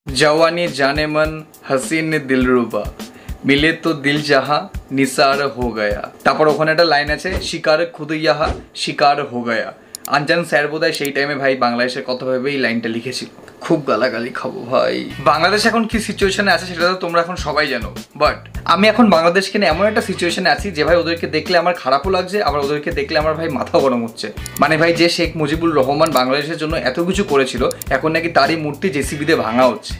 जवानी जाने मन हसीन दिलरुबा मिले तो दिल जहा निसार हो गया। তারপর ওখানে একটা লাইন আছে শিকার খুদ ইহা শিকার हो गया। আনজান স্যার বোধহয় সেই টাইমে ভাই বাংলাদেশের কথা ভেবে এই লাইনটা লিখেছিল। খুব গালাগালি খাবো ভাই। বাংলাদেশ এখন কি সিচুয়েশনে আছে সেটা তো তোমরা এখন সবাই জানো, বাট আমি এখন বাংলাদেশকে নিয়ে এমন একটা সিচুয়েশনে আছি যে ভাই ওদেরকে দেখলে আমার খারাপও লাগছে, আবার ওদেরকে দেখলে আমার ভাই মাথা গরম হচ্ছে। মানে ভাই যে শেখ মুজিবুর রহমান বাংলাদেশের জন্য এত কিছু করেছিল, এখন নাকি তারই মূর্তি জেসিবি দিয়ে ভাঙা হচ্ছে।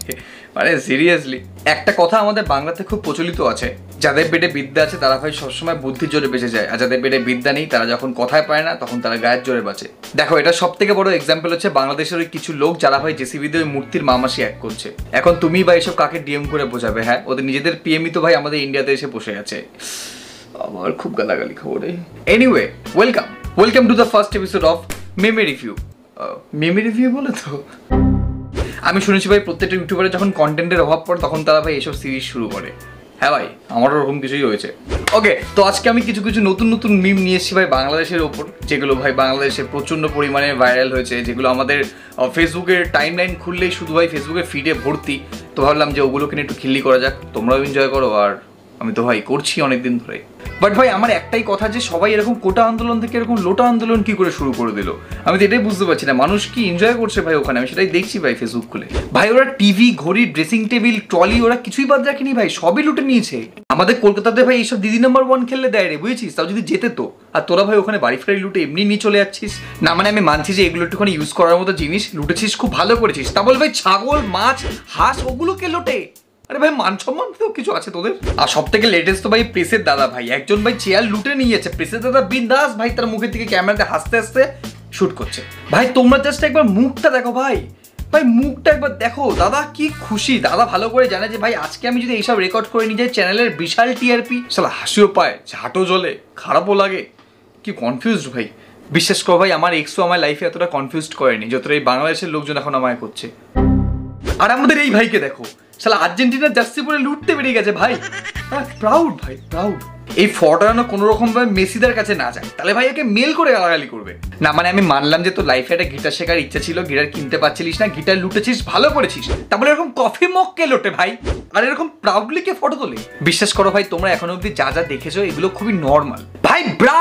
মানে সিরিয়াসলি একটা কথা আমাদের বাংলাতে খুব প্রচলিত আছে, যাদের পেটে বিদ্যা আছে তারা ভাই সবসময় বুদ্ধির জোরে বেঁচে যায়, আর যাদের পেটে বিদ্যা নেই তারা যখন কথায় পায় না তখন তারা গায়ের জোরে বাঁচে। দেখো এটা সব থেকে বড় এক্সাম্পল হচ্ছে বাংলাদেশের ওই কিছু লোক যারা ভাই জেসিবি দিয়ে মূর্তির মামাসি এক করছে। এখন তুমি ভাই এসব কাকে ডিএম করে বোঝাবে? হ্যাঁ, ওদের নিজেদের পিএমই তো ভাই আমাদের ইন্ডিয়াতে এসে বসে আছে। আমার খুব গালাগালি খবর। Anyway, welcome to the first episode of মেমে রিভিউ। মেমে রিভিউ বলে তো আমি শুনেছি ভাই প্রত্যেকটা ইউটিউবারে যখন কন্টেন্টের অভাব পড়ে তখন তারা ভাই এসব সিরিজ শুরু করে। হ্যাঁ ভাই, আমারও ওরকম কিছুই হয়েছে। ওকে, তো আজকে আমি কিছু নতুন মিম নিয়ে এসেছি ভাই বাংলাদেশের ওপর, যেগুলো ভাই বাংলাদেশে প্রচণ্ড পরিমাণে ভাইরাল হয়েছে, যেগুলো আমাদের ফেসবুকের টাইম লাইন খুললেই শুধু ভাই ফেসবুকের ফিডে ভর্তি। তো ভাবলাম যে ওগুলোকে নিয়ে একটু খিল্লি করা যাক, তোমরাও এনজয় করো, আর আমি তো ভাই করছি অনেকদিন ধরে। বাট ভাই আমার একটাই কথা যে সবাই এরকম কোটা আন্দোলন থেকে এরকম লোটা আন্দোলন কি করে শুরু করে দিল, আমি তো এটাই বুঝতে পারছি না। মানুষ কি এনজয় করছে ভাই ওখানে, আমি সেটাই দেখছি ভাই ফেসবুক খুলে। ভাই ওরা টিভি, ঘড়ি, ড্রেসিং টেবিল, ট্রলি ওরা কিছুই বাদ রাখেনি ভাই, সবই লুটে নিয়েছে। আমাদের কলকাতাতে ভাই এইসব দিদি নাম্বার 1 খেললে দেয় রে, বুঝেছিস? তাও যদি যেতে তো, আর তোরা ভাই ওখানে বাড়ি ফ্রাই লুটে এমনি নিয়ে চলে যাচ্ছিস। না মানে আমি মানছি যে এগুলো একটুখানি ইউজ করার মতো জিনিস, লুটেছিস খুব ভালো করেছিস, তা বল ভাই ছাগল, মাছ, হাঁস ওগুলোকে লোটে? আরে ভাই মান সম্মান তো কিছু আছে তোদের। আর সব থেকে লেটেস্ট তো ভাই প্রেসের দাদা, ভাই একজন ভাই চেয়ার লুটে নিয়েছে, প্রেসের দাদা বিন্দাস ভাই তার মুখের দিকে ক্যামেরাতে হাসতে হাসতে শুট করছে। ভাই তোমরা জাস্ট একবার মুখটা দেখো ভাই, মুখটা একবার দেখো। দাদা কি খুশি, দাদা ভালো করে জানে যে ভাই আজকে আমি যদি এইসব রেকর্ড করে নিয়ে যাই চ্যানেলের বিশাল টিআরপি। শালা হাসিও পায়, ঝাঁটও জ্বলে, খারাপও লাগে, কি কনফিউজড ভাই। বিশ্বাস করো ভাই আমার এক্সও আমার লাইফে এতটা কনফিউজড করেনি যতটা এই বাংলাদেশের লোকজন এখন আমায় করছে। আর আমাদের এই ভাইকে দেখো, শালা আর্জেন্টিনার জার্সি পরে লুটতে বেরিয়ে গেছে ভাই। প্রাউড ভাই, প্রাউড। এই ফটোটা কোনো রকম ভাবে মেসিদের কাছে না যায়, তাহলে ভাই একে মেল করে গালাগালি করবে। না মানে আমি মানলাম যে তোর লাইফে একটা গিটার শেখার ইচ্ছা ছিল, গিটার কিনতে পারছিলিস না, গিটার লুটেছিস, ভালো করেছিস। তারপরে এরকম কফি মগ কে লোটে ভাই, আর এরকম প্রাউডলি কে ফটো তোলে? বিশ্বাস করো ভাই তোমরা এখন অব্দি যা যা দেখেছো এগুলো খুবই নর্মাল ভাই। ব্রা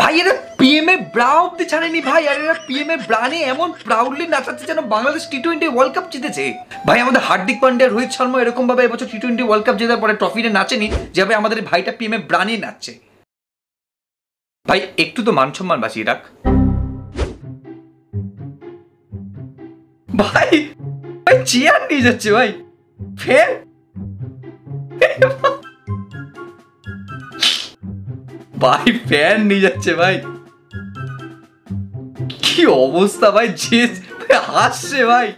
ভাই, এরা পিএমএ ব্রা অব্দি ছাড়েনি ভাই, আর এরা পিএমএ ব্রা নিয়ে এমন প্রাউডলি নাচাচ্ছে যেন বাংলাদেশ টি20 ওয়ার্ল্ড কাপ জিতেছে। ভাই আমাদের হার্দিক পান্ডিয়া, রোহিত শর্মা এরকম ভাবে এবছর টি20 ওয়ার্ল্ড কাপ জেতার পরে ট্রফিটা নাচেনি, যাবে আমাদের ভাইটা পিএমএ ব্রা নিয়ে নাচছে। ভাই একটু তো মান সম্মান বাঁচিয়ে রাখ ভাই। ভাই চেয়ার নিয়ে যাচ্ছে ভাই, ফের ভাই ফ্যান নিয়ে যাচ্ছে ভাই, কি অবস্থা ভাই। যে হাসছে ভাই,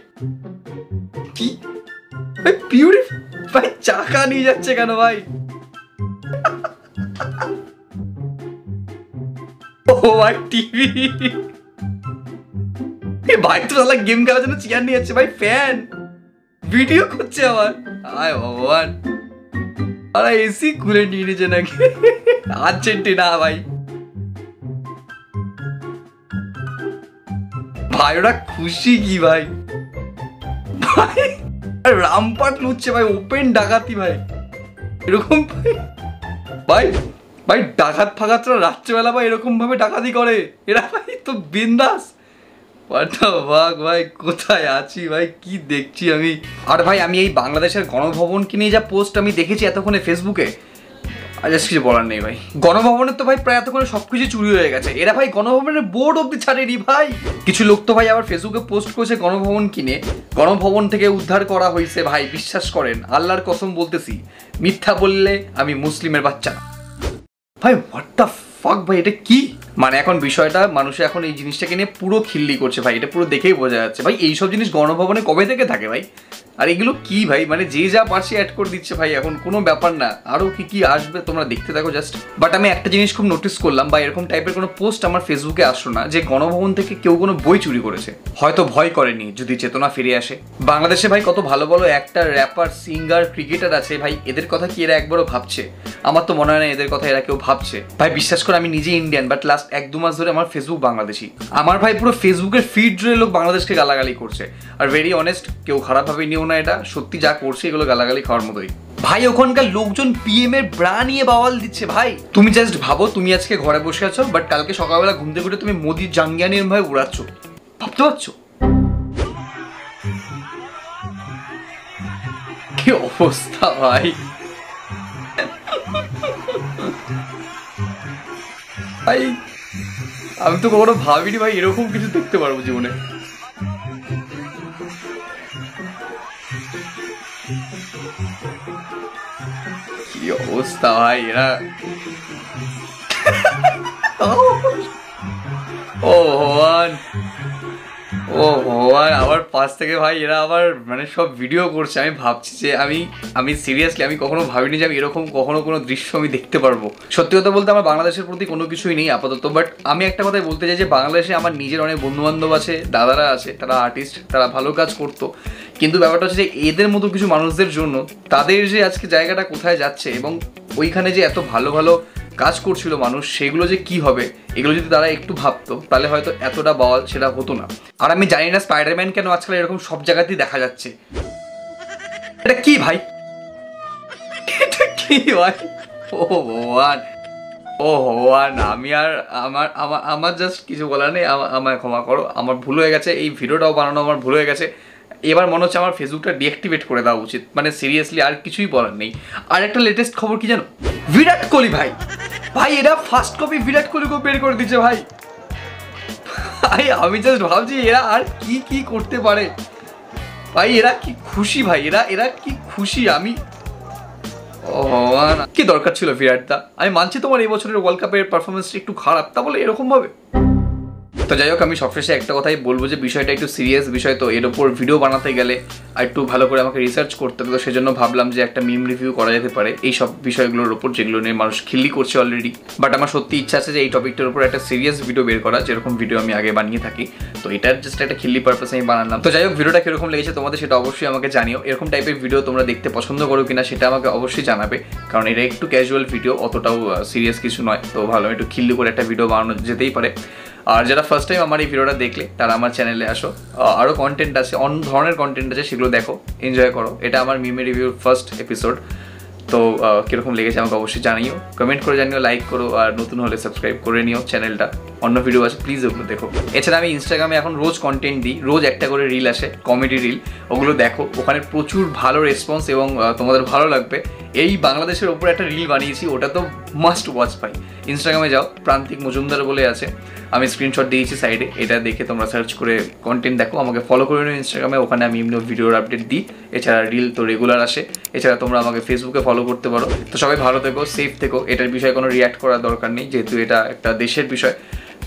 কি ভাই বিউটিফুল ভাই, চাকা নিয়ে যাচ্ছে কেন ভাই? ও ভাই টিভি ভাই, তো শালা গেম খেলার জন্য চেয়ার নিয়ে যাচ্ছে ভাই, ফ্যান ভিডিও করছে আমার। আয় ভগবান, আরে এসি খুলে নিয়ে নিয়েছে নাকি আর্জেন্টিনা ভাই। ভাই ওরা খুশি কি ভাই, ভাই রামপাট লুটছে ভাই, ওপেন ডাকাতি ভাই এরকম ভাই। ভাই ডাকাত ফাকাতরা রাত্রেবেলা ভাই এরকম ভাবে ডাকাতি করে, এরা ভাই তো বিন্দাস। ভাই কোথায় আছি ভাই, কি দেখছি আমি। আর ভাই আমি এই বাংলাদেশের গণভবনকে নিয়ে যা পোস্ট আমি দেখেছি এতক্ষণে ফেসবুকে, আর জাস্ট কিছু বলার নেই ভাই। গণভবনের তো ভাই প্রায় এতক্ষণে সবকিছু চুরি হয়ে গেছে, এরা ভাই গণভবনের বোর্ড অব্দি ছাড়েনি ভাই। কিছু লোক তো ভাই আবার ফেসবুকে পোস্ট করেছে গণভবন কিনে, গণভবন থেকে উদ্ধার করা হয়েছে ভাই। বিশ্বাস করেন, আল্লাহর কসম বলতেছি, মিথ্যা বললে আমি মুসলিমের বাচ্চা ভাই। হোয়াট দ্য ফাক ভাই, এটা কি? মানে এখন বিষয়টা মানুষে এখন এই জিনিসটাকে নিয়ে পুরো খিল্লি করছে ভাই, এটা পুরো দেখেই বোঝা যাচ্ছে ভাই এইসব জিনিস গণভবনে কবে থেকে থাকে ভাই। আর এগুলো কি ভাই, মানে যে যা পারছে অ্যাড করে দিচ্ছে ভাই, এখন কোনো ব্যাপার না, আরও কি আসবে তোমরা দেখতে থাকো জাস্ট। বাট আমি একটা জিনিস খুব নোটিস করলাম, বা এরকম টাইপের কোনো পোস্ট আমার ফেসবুকে আসলো না যে গণভবন থেকে কেউ কোনো বই চুরি করেছে। হয়তো ভয় করেনি যদি চেতনা ফিরে আসে। বাংলাদেশে ভাই কত ভালো ভালো একটা র্যাপার, সিঙ্গার, ক্রিকেটার আছে ভাই, এদের কথা কি এরা একবারও ভাবছে? আমার তো মনে হয় না এদের কথা এরা কেউ ভাবছে ভাই। বিশ্বাস করে আমি নিজে ইন্ডিয়ান, বাট লাস্ট 1-2 মাস ধরে আমার ফেসবুক বাংলাদেশি। আমার ভাই পুরো ফেসবুকের ফিড জুড়ে লোক বাংলাদেশকে গালাগালি করছে। আর ভেরি অনেস্ট, কেউ খারাপভাবে নিও না, এটা সত্যি যা করছে এগুলো গালাগালি খাওয়ার মতোই। ভাই ওখানকার লোকজন পিএম এর ব্রা নিয়ে বাওয়াল দিচ্ছে ভাই। তুমি জাস্ট ভাবো, তুমি আজকে ঘরে বসে আছো, বাট কালকে সকালবেলা ঘুম থেকে উঠে তুমি মোদির জাঙ্গিয়া নিয়ে ভাই উড়াচ্ছ, ভাবতে পারছো কি অবস্থা ভাই? ভাই আমি তো কখনো ভাবিনি ভাই এরকম কিছু দেখতে পারবো জীবনে। কি অবস্থা ভাই এরা, ও ভগবান, ও ভগবান, আবার পাশ থেকে ভাই এরা আবার মানে সব ভিডিও করছে। আমি ভাবছি যে আমি সিরিয়াসলি আমি কখনো ভাবিনি যে আমি এরকম কখনো কোনো দৃশ্য আমি দেখতে পারবো। সত্যি কথা বলতে আমার বাংলাদেশের প্রতি কোনো কিছুই নেই আপাতত, বাট আমি একটা কথাই বলতে চাই যে বাংলাদেশে আমার নিজের অনেক বন্ধু বান্ধব আছে, দাদারা আছে, তারা আর্টিস্ট, তারা ভালো কাজ করতো, কিন্তু ব্যাপারটা হচ্ছে যে এদের মতো কিছু মানুষদের জন্য তাদের যে আজকে জায়গাটা কোথায় যাচ্ছে এবং ওইখানে যে এত ভালো ভালো কাজ করছিল মানুষ, সেগুলো যে কি হবে এগুলো যদি তারা একটু ভাবতো তাহলে হয়তো এতটা বাওয়াল সেটা হতো না। আর আমি জানি না স্পাইডারম্যান কেন আজকাল এরকম সব জায়গাতেই দেখা যাচ্ছে। এটা কি ভাই, এটা কি ভাই? ও ভগবান, ও ভগবান, আমি আর আমার জাস্ট কিছু বলার নেই। আমায় ক্ষমা করো, আমার ভুল হয়ে গেছে, এই ভিডিওটাও বানানো আমার ভুল হয়ে গেছে। এবার মনে হচ্ছে আমার ফেসবুকটা ডিঅ্যাক্টিভেট করে দেওয়া উচিত, মানে সিরিয়াসলি আর কিছুই বলার নেই। আর একটা লেটেস্ট খবর কি জানো, বিরাট কোহলি ভাই, ভাই এরা ফার্স্ট কপি বিরাট কোহলিকে বের করে দিচ্ছে ভাই। ভাই আমি জাস্ট ভাবছি এরা আর কি কি করতে পারে ভাই, এরা কি খুশি ভাই, এরা কি খুশি। আমি কি দরকার ছিল বিরাট দা, আমি মানছি তোমার এই বছরের ওয়ার্ল্ড কাপের পারফরমেন্সটা একটু খারাপ, তা বলে এরকম ভাবে। তো যাই হোক, আমি সবশেষে একটা কথাই বলবো যে বিষয়টা একটু সিরিয়াস বিষয়, তো এর ওপর ভিডিও বানাতে গেলে আর একটু ভালো করে আমাকে রিসার্চ করতে হবে। তো সেজন্য ভাবলাম যে একটা মিম রিভিউ করা যেতে পারে এই সব বিষয়গুলোর ওপর যেগুলো নিয়ে মানুষ খিল্লি করছে অলরেডি। বাট আমার সত্যি ইচ্ছা আছে যে এই টপিকটার উপর একটা সিরিয়াস ভিডিও বের করা, যেরকম ভিডিও আমি আগে বানিয়ে থাকি। তো এটার জাস্ট একটা খিল্লি পারপাসে আমি বানালাম। তো যাই হোক, ভিডিওটা কিরকম লেগেছে তোমাদের সেটা অবশ্যই আমাকে জানিও। এরকম টাইপের ভিডিও তোমরা দেখতে পছন্দ করো কিনা সেটা আমাকে অবশ্যই জানাবে, কারণ এটা একটু ক্যাজুয়াল ভিডিও, অতটাও সিরিয়াস কিছু নয়। তো ভালো একটু খিল্লি করে একটা ভিডিও বানানো যেতেই পারে। আর যারা ফার্স্ট টাইম আমার এই ভিডিওটা দেখলে তারা আমার চ্যানেলে আসো, আরও কন্টেন্ট আছে, অন্য ধরনের কন্টেন্ট আছে, সেগুলো দেখো, এনজয় করো। এটা আমার মিমে রিভিউর ফার্স্ট এপিসোড। তো কীরকম লেগেছে আমাকে অবশ্যই জানিও, কমেন্ট করে জানিও, লাইক করো, আর নতুন হলে সাবস্ক্রাইব করে নিও চ্যানেলটা। অন্য ভিডিও আছে প্লিজ ওগুলো দেখো। এছাড়া আমি ইনস্টাগ্রামে এখন রোজ কন্টেন্ট দিই, রোজ একটা করে রিল আসে, কমেডি রিল, ওগুলো দেখো। ওখানে প্রচুর ভালো রেসপন্স এবং তোমাদের ভালো লাগবে। এই বাংলাদেশের ওপর একটা রিল বানিয়েছি, ওটা তো মাস্ট ওয়াচ পাই। ইনস্টাগ্রামে যাও, প্রান্তিক মজুমদার বলে আছে, আমি স্ক্রিনশট দিয়েছি সাইডে, এটা দেখে তোমরা সার্চ করে কন্টেন্ট দেখো। আমাকে ফলো করে নিও ইনস্টাগ্রামে, ওখানে আমি এমনি ভিডিওর আপডেট দিই। এছাড়া রিল তো রেগুলার আসে। এছাড়া তোমরা আমাকে ফেসবুকে ফলো করতে পারো। তো সবাই ভালো থেকো, সেফ থেকো। এটার বিষয়ে কোনো রিয়াক্ট করার দরকার নেই, যেহেতু এটা একটা দেশের বিষয়।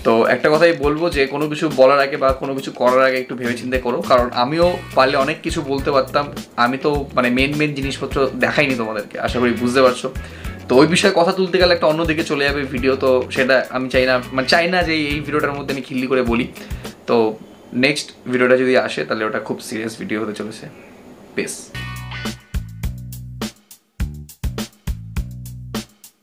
তো একটা কথাই বলবো যে কোনো কিছু বলার আগে বা কোনো কিছু করার আগে একটু ভেবেচিন্তে করো, কারণ আমিও পারলে অনেক কিছু বলতে পারতাম। আমি তো মানে মেন জিনিসপত্র দেখাইনি তোমাদেরকে, আশা করি বুঝতে পারছো। তো ওই বিষয়ে কথা তুলতে গেলে একটা অন্য দিকে চলে যাবে ভিডিও, তো সেটা আমি চাই না যে এই ভিডিওটার মধ্যে আমি খিল্লি করে বলি। তো নেক্সট ভিডিওটা যদি আসে তাহলে ওটা খুব সিরিয়াস ভিডিও হতে চলেছে। পেস।